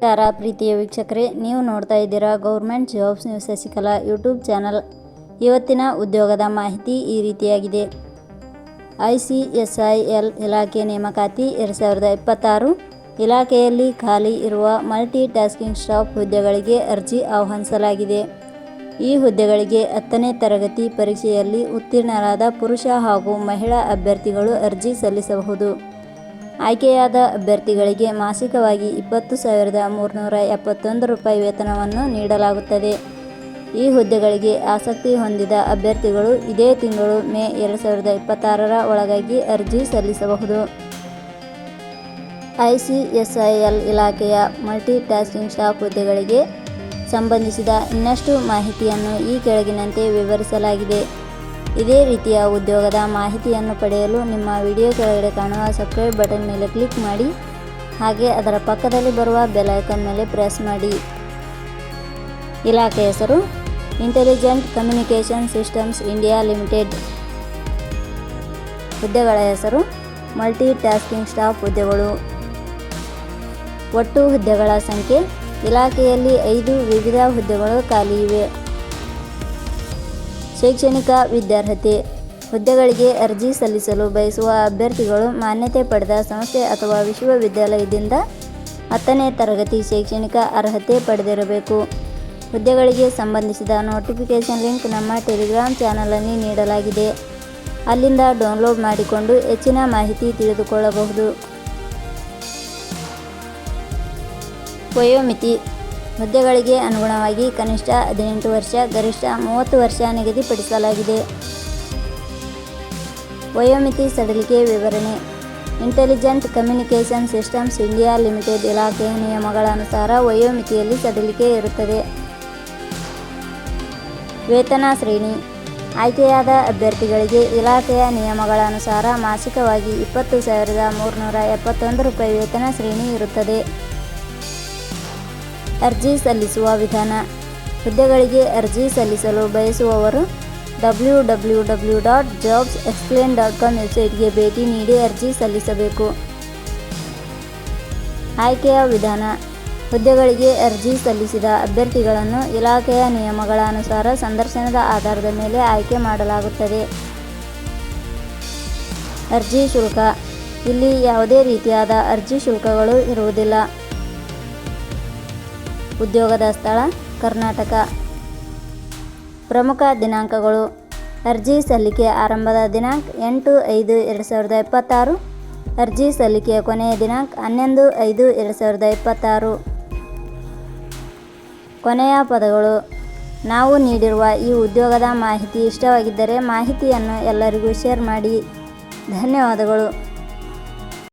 ನಮಸ್ಕಾರ ಪ್ರೀತಿಯ ವೀಕ್ಷಕರೇ, ನೀವು ನೋಡ್ತಾ ಇದ್ದೀರಾ government jobs news Shashikala YouTube channel. ಇವತ್ತಿನ ಉದ್ಯೋಗದ ಮಾಹಿತಿ ಈ ರೀತಿಯಾಗಿದೆ. ICSIL ಇಲಾಖೆ ನೇಮಕಾತಿ 2026 ಇಲಾಖೆಯಲ್ಲಿ ಖಾಲಿ ಇರುವ ಮಲ್ಟಿ ಟಾಸ್ಕಿಂಗ್ ಸ್ಟಾಫ್ ಹುದ್ದೆಗಳಿಗೆ ಅರ್ಜಿ ಆಹ್ವಾನಿಸಲಾಗಿದೆ. ಈ ಹುದ್ದೆಗಳಿಗೆ 10ನೇ ತರಗತಿ ಪರೀಕ್ಷೆಯಲ್ಲಿ ಉತ್ತೀರ್ಣರಾದ ಪುರುಷ ಹಾಗೂ ಮಹಿಳಾ ಅಭ್ಯರ್ಥಿಗಳು ಅರ್ಜಿ ಸಲ್ಲಿಸಬಹುದು. ಆಯ್ಕೆಯಾದ ಅಭ್ಯರ್ಥಿಗಳಿಗೆ ಮಾಸಿಕವಾಗಿ 20,371 ರೂಪಾಯಿ ವೇತನವನ್ನು ನೀಡಲಾಗುತ್ತದೆ. ಈ ಹುದ್ದೆಗಳಿಗೆ ಆಸಕ್ತಿ ಹೊಂದಿದ ಅಭ್ಯರ್ಥಿಗಳು ಇದೇ ತಿಂಗಳು ಮೇ 2026 ಒಳಗಾಗಿ ಅರ್ಜಿ ಸಲ್ಲಿಸಬಹುದು. ICSIL ಇಲಾಖೆಯ ಮಲ್ಟಿ ಟಾಸ್ಕಿಂಗ್ ಸ್ಟಾಫ್ ಹುದ್ದೆಗಳಿಗೆ ಸಂಬಂಧಿಸಿದ ಇನ್ನಷ್ಟು ಮಾಹಿತಿಯನ್ನು ಈ ಕೆಳಗಿನಂತೆ ವಿವರಿಸಲಾಗಿದೆ. ಇದೇ ರೀತಿಯ ಉದ್ಯೋಗದ ಮಾಹಿತಿಯನ್ನು ಪಡೆಯಲು ನಿಮ್ಮ ವಿಡಿಯೋ ಕೆಳಗಡೆ ಕಾಣುವ ಸಬ್ಸ್ಕ್ರೈಬ್ ಬಟನ್ ಮೇಲೆ ಕ್ಲಿಕ್ ಮಾಡಿ, ಹಾಗೆ ಅದರ ಪಕ್ಕದಲ್ಲಿ ಬರುವ ಬೆಲ್ ಐಕಾನ್ ಮೇಲೆ ಪ್ರೆಸ್ ಮಾಡಿ. ಇಲಾಖೆ ಹೆಸರು intelligent communication systems India limited. ಹುದ್ದೆಗಳ ಹೆಸರು ಮಲ್ಟಿ ಟಾಸ್ಕಿಂಗ್ ಸ್ಟಾಫ್ ಹುದ್ದೆಗಳು. ಒಟ್ಟು ಹುದ್ದೆಗಳ ಸಂಖ್ಯೆ ಇಲಾಖೆಯಲ್ಲಿ 5 ವಿವಿಧ ಹುದ್ದೆಗಳು ಖಾಲಿ ಇವೆ. ಶೈಕ್ಷಣಿಕ ವಿದ್ಯಾರ್ಹತೆ. ಹುದ್ದೆಗಳಿಗೆ ಅರ್ಜಿ ಸಲ್ಲಿಸಲು ಬಯಸುವ ಅಭ್ಯರ್ಥಿಗಳು ಮಾನ್ಯತೆ ಪಡೆದ ಸಂಸ್ಥೆ ಅಥವಾ ವಿಶ್ವವಿದ್ಯಾಲಯದಿಂದ 10ನೇ ತರಗತಿ ಶೈಕ್ಷಣಿಕ ಅರ್ಹತೆ ಪಡೆದಿರಬೇಕು. ಹುದ್ದೆಗಳಿಗೆ ಸಂಬಂಧಿಸಿದ ನೋಟಿಫಿಕೇಷನ್ ಲಿಂಕ್ ನಮ್ಮ ಟೆಲಿಗ್ರಾಮ್ ಚಾನಲಲ್ಲಿ ನೀಡಲಾಗಿದೆ. ಅಲ್ಲಿಂದ ಡೌನ್ಲೋಡ್ ಮಾಡಿಕೊಂಡು ಹೆಚ್ಚಿನ ಮಾಹಿತಿ ತಿಳಿದುಕೊಳ್ಳಬಹುದು. ವಯೋಮಿತಿ. ಹುದ್ದೆಗಳಿಗೆ ಅನುಗುಣವಾಗಿ ಕನಿಷ್ಠ 18 ವರ್ಷ, ಗರಿಷ್ಠ 30 ವರ್ಷ ನಿಗದಿಪಡಿಸಲಾಗಿದೆ. ವಯೋಮಿತಿ ಸಡಿಲಿಕೆ ವಿವರಣೆ. Intelligent communication systems India limited ಇಲಾಖೆಯ ನಿಯಮಗಳ ಅನುಸಾರ ವಯೋಮಿತಿಯಲ್ಲಿ ಸಡಿಲಿಕೆ ಇರುತ್ತದೆ. ವೇತನ ಶ್ರೇಣಿ. ಆಯ್ಕೆಯಾದ ಅಭ್ಯರ್ಥಿಗಳಿಗೆ ಇಲಾಖೆಯ ನಿಯಮಗಳ ಅನುಸಾರ ಮಾಸಿಕವಾಗಿ 20,371 ರೂಪಾಯಿ ವೇತನ ಶ್ರೇಣಿ ಇರುತ್ತದೆ. ಅರ್ಜಿ ಸಲ್ಲಿಸುವ ವಿಧಾನ. ಹುದ್ದೆಗಳಿಗೆ ಅರ್ಜಿ ಸಲ್ಲಿಸಲು ಬಯಸುವವರು www.jobsexplain.com ವೆಬ್ಸೈಟ್ಗೆ ಭೇಟಿ ನೀಡಿ ಅರ್ಜಿ ಸಲ್ಲಿಸಬೇಕು. ಆಯ್ಕೆಯ ವಿಧಾನ. ಹುದ್ದೆಗಳಿಗೆ ಅರ್ಜಿ ಸಲ್ಲಿಸಿದ ಅಭ್ಯರ್ಥಿಗಳನ್ನು ಇಲಾಖೆಯ ನಿಯಮಗಳ ಅನುಸಾರ ಸಂದರ್ಶನದ ಆಧಾರದ ಮೇಲೆ ಆಯ್ಕೆ ಮಾಡಲಾಗುತ್ತದೆ. ಅರ್ಜಿ ಶುಲ್ಕ. ಇಲ್ಲಿ ಯಾವುದೇ ರೀತಿಯಾದ ಅರ್ಜಿ ಶುಲ್ಕಗಳು ಇರುವುದಿಲ್ಲ. ಉದ್ಯೋಗದ ಸ್ಥಳ ಕರ್ನಾಟಕ. ಪ್ರಮುಖ ದಿನಾಂಕಗಳು. ಅರ್ಜಿ ಸಲ್ಲಿಕೆ ಆರಂಭದ ದಿನಾಂಕ 8/5/2026. ಅರ್ಜಿ ಸಲ್ಲಿಕೆಯ ಕೊನೆಯ ದಿನಾಂಕ 11/5/2026. ಕೊನೆಯ ಪದಗಳು. ನಾವು ನೀಡಿರುವ ಈ ಉದ್ಯೋಗದ ಮಾಹಿತಿ ಇಷ್ಟವಾಗಿದ್ದರೆ ಮಾಹಿತಿಯನ್ನು ಎಲ್ಲರಿಗೂ ಶೇರ್ ಮಾಡಿ. ಧನ್ಯವಾದಗಳು.